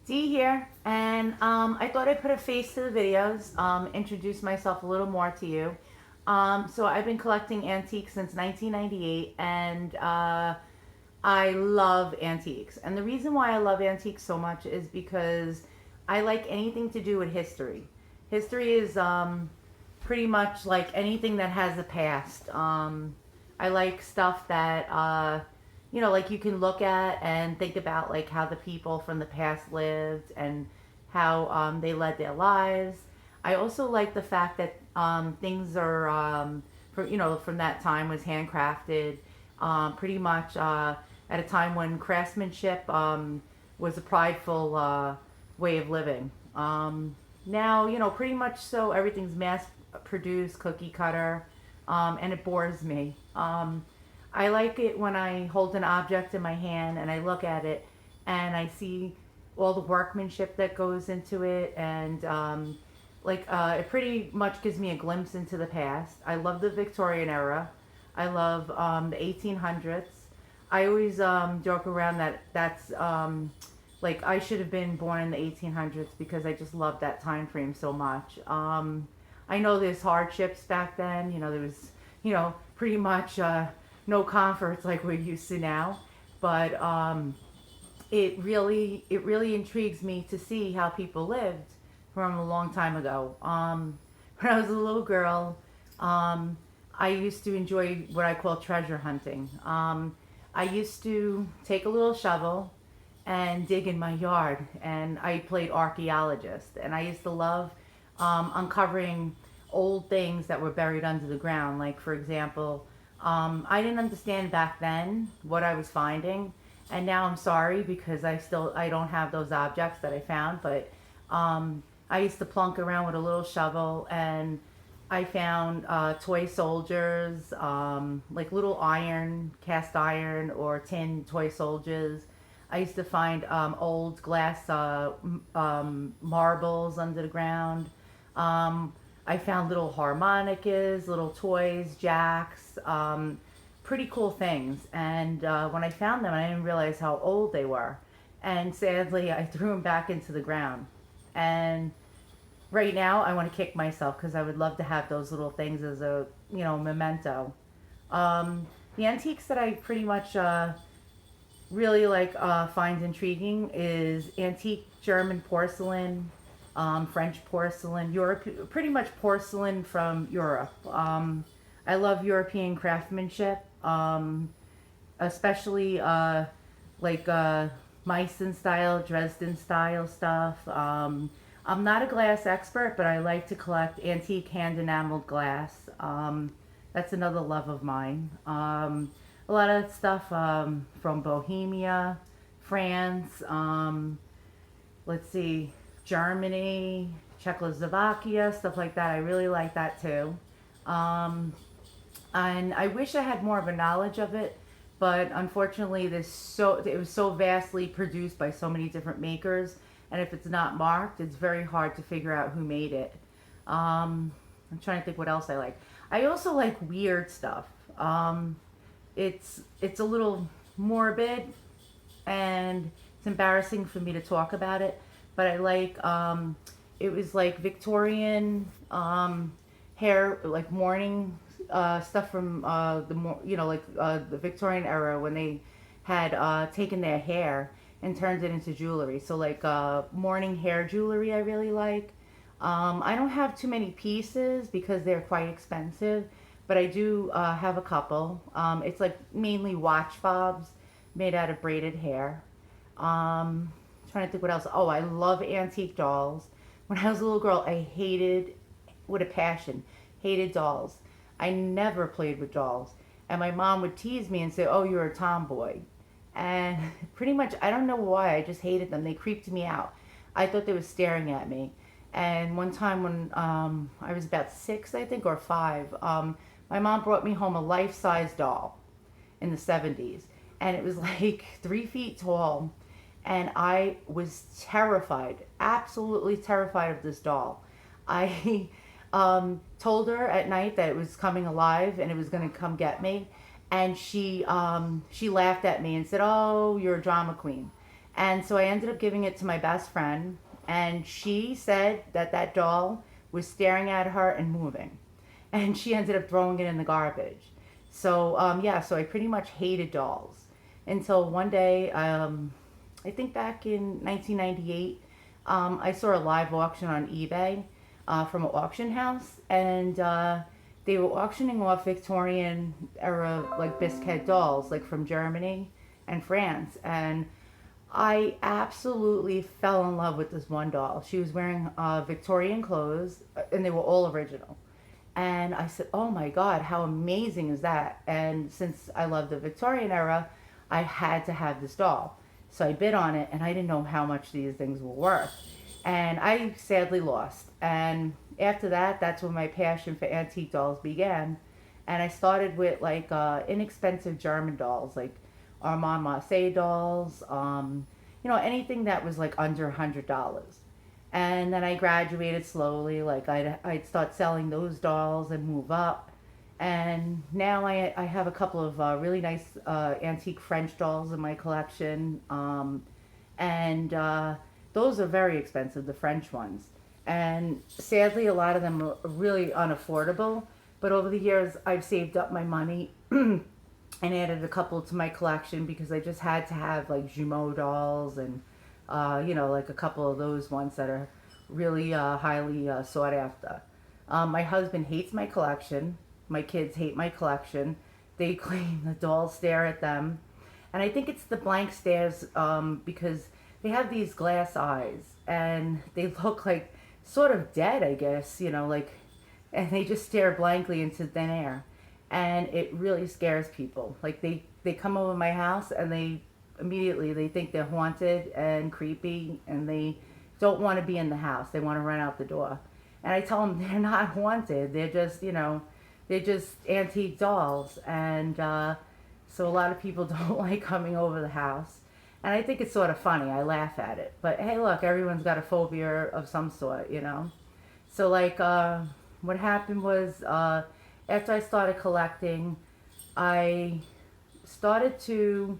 Dee here, and I thought I'd put a face to the videos, introduce myself a little more to you. So I've been collecting antiques since 1998, and I love antiques. And the reason why I love antiques so much is because I like anything to do with history. History is pretty much like anything that has a past. I like stuff that like you can look at and think about like how the people from the past lived and how they led their lives. I also like the fact that things are from that time was handcrafted, pretty much at a time when craftsmanship was a prideful way of living. Now, pretty much so everything's mass produced, cookie cutter, and it bores me. I like it when I hold an object in my hand and I look at it and I see all the workmanship that goes into it, and it pretty much gives me a glimpse into the past. I love the Victorian era. I love the 1800s. I always joke around that that's like I should have been born in the 1800s because I just love that time frame so much. I know there's hardships back then. There was, pretty much no comforts like we're used to now. But it really intrigues me to see how people lived from a long time ago. When I was a little girl, I used to enjoy what I call treasure hunting. I used to take a little shovel and dig in my yard, and I played archaeologist, and I used to love uncovering old things that were buried under the ground. Like, for example, I didn't understand back then what I was finding, and now I'm sorry because I don't have those objects that I found. But I used to plunk around with a little shovel, and I found toy soldiers, like little cast iron or tin toy soldiers. I used to find old glass marbles under the ground. Um, I found little harmonicas, little toys, jacks, pretty cool things. And when I found them, I didn't realize how old they were. And sadly, I threw them back into the ground. And right now, I want to kick myself because I would love to have those little things as a memento. The antiques that I pretty much really like find intriguing is antique German porcelain, French porcelain, Europe, pretty much porcelain from Europe. I love European craftsmanship, especially like Meissen style, Dresden style stuff. I'm not a glass expert, but I like to collect antique hand enameled glass. That's another love of mine. A lot of stuff from Bohemia, France, let's see, Germany, Czechoslovakia, stuff like that. I really like that too. Um, and I wish I had more of a knowledge of it, but unfortunately, it was so vastly produced by so many different makers, and if it's not marked, it's very hard to figure out who made it. I'm trying to think what else I like. I also like weird stuff. It's a little morbid, and it's embarrassing for me to talk about it, but I like it was like Victorian hair, like mourning stuff from the Victorian era when they had taken their hair and turned it into jewelry. So like mourning hair jewelry, I really like. I don't have too many pieces because they're quite expensive, but I do have a couple. It's like mainly watch fobs made out of braided hair. Trying to think what else. Oh, I love antique dolls. When I was a little girl, I hated, with a passion, hated dolls. I never played with dolls. And my mom would tease me and say, "Oh, you're a tomboy." And pretty much, I don't know why, I just hated them. They creeped me out. I thought they were staring at me. And one time when I was about six, I think, or five, my mom brought me home a life size doll in the 70s. And it was like 3 feet tall. And I was terrified, absolutely terrified of this doll. I told her at night that it was coming alive and it was going to come get me. And she laughed at me and said, "Oh, you're a drama queen." And so I ended up giving it to my best friend, and she said that that doll was staring at her and moving. And she ended up throwing it in the garbage. So, yeah, so I pretty much hated dolls until one day, I think back in 1998, I saw a live auction on eBay from an auction house, and they were auctioning off Victorian era like Bisquet dolls, like from Germany and France. And I absolutely fell in love with this one doll. She was wearing Victorian clothes, and they were all original. And I said, "Oh my God, how amazing is that?" And since I love the Victorian era, I had to have this doll. So I bid on it, and I didn't know how much these things were worth. And I sadly lost. And after that, that's when my passion for antique dolls began. And I started with like inexpensive German dolls, like Armand Marseille dolls, anything that was like under $100. And then I graduated slowly. Like I'd start selling those dolls and move up. And now I have a couple of really nice antique French dolls in my collection. And those are very expensive, the French ones. And sadly, a lot of them are really unaffordable. But over the years, I've saved up my money and added a couple to my collection because I just had to have like Jumeau dolls and like a couple of those ones that are really highly sought after. My husband hates my collection. My kids hate my collection. They claim the dolls stare at them. And I think it's the blank stares because they have these glass eyes and they look like sort of dead, I guess, and they just stare blankly into thin air. And it really scares people. Like they come over my house and they immediately they think they're haunted and creepy and they don't want to be in the house. They want to run out the door. And I tell them they're not haunted. They're just antique dolls. And so a lot of people don't like coming over the house. And I think it's sort of funny. I laugh at it. But hey, look, everyone's got a phobia of some sort. So like what happened was after I started collecting, I started to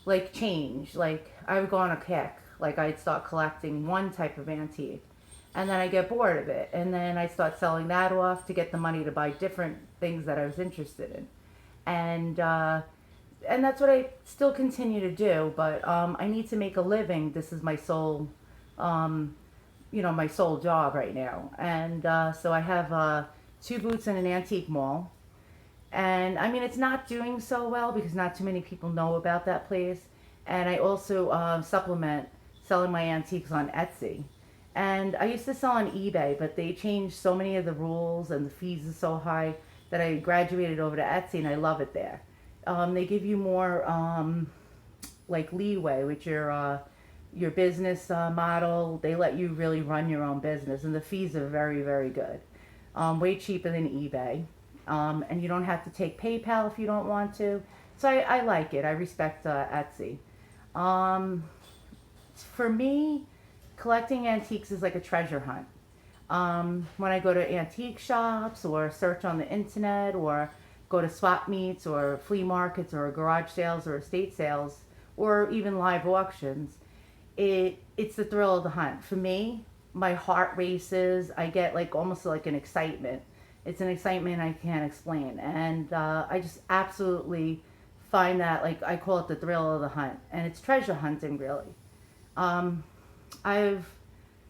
like change. Like I would go on a kick. Like I'd start collecting one type of antique, and then I get bored of it, and then I start selling that off to get the money to buy different things that I was interested in, and that's what I still continue to do. But I need to make a living. This is my sole, my sole job right now, and so I have two booths in an antique mall. And I mean, it's not doing so well because not too many people know about that place. And I also supplement selling my antiques on Etsy. And I used to sell on eBay, but they changed so many of the rules and the fees are so high that I graduated over to Etsy and I love it there. They give you more like leeway with your business model. They let you really run your own business, and the fees are very, very good. Way cheaper than eBay. And you don't have to take PayPal if you don't want to. So I like it. I respect Etsy. Um, for me, collecting antiques is like a treasure hunt. When I go to antique shops or search on the internet or go to swap meets or flea markets or garage sales or estate sales or even live auctions, it's the thrill of the hunt. For me, my heart races. I get like almost like an excitement. It's an excitement I can't explain, and I just absolutely find that like I call it the thrill of the hunt, and it's treasure hunting really. Um, I've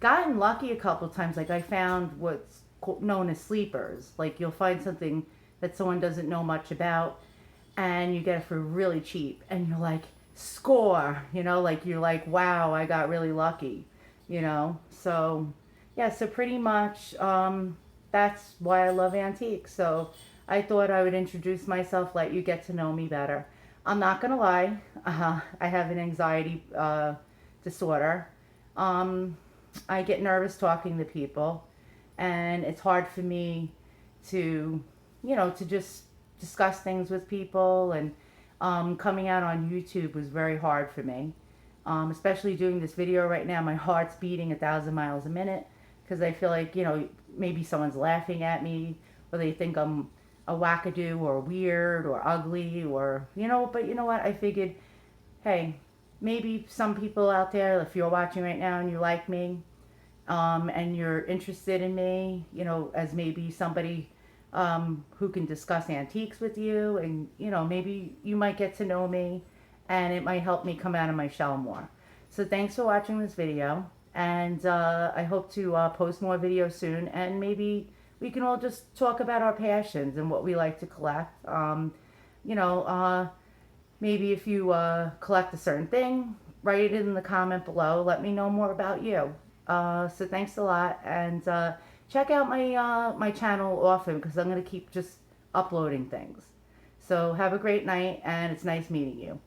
gotten lucky a couple times. Like I found what's known as sleepers. Like you'll find something that someone doesn't know much about, and you get it for really cheap, and you're like score. Like you're like wow, I got really lucky. So yeah, so pretty much that's why I love antiques. So I thought I would introduce myself, let you get to know me better. I'm not gonna lie, I have an anxiety disorder. Um, I get nervous talking to people, and it's hard for me to, to just discuss things with people. And coming out on YouTube was very hard for me, especially doing this video right now. My heart's beating 1,000 miles a minute because I feel like, maybe someone's laughing at me or they think I'm a wackadoo or weird or ugly or, but you know what? I figured, hey, maybe some people out there, if you're watching right now and you like me, and you're interested in me, as maybe somebody who can discuss antiques with you, and maybe you might get to know me, and it might help me come out of my shell more. So thanks for watching this video, and I hope to post more videos soon, and maybe we can all just talk about our passions and what we like to collect. You know, maybe if you collect a certain thing, write it in the comment below. Let me know more about you. So thanks a lot, and check out my channel often because I'm gonna keep just uploading things. So have a great night, and it's nice meeting you.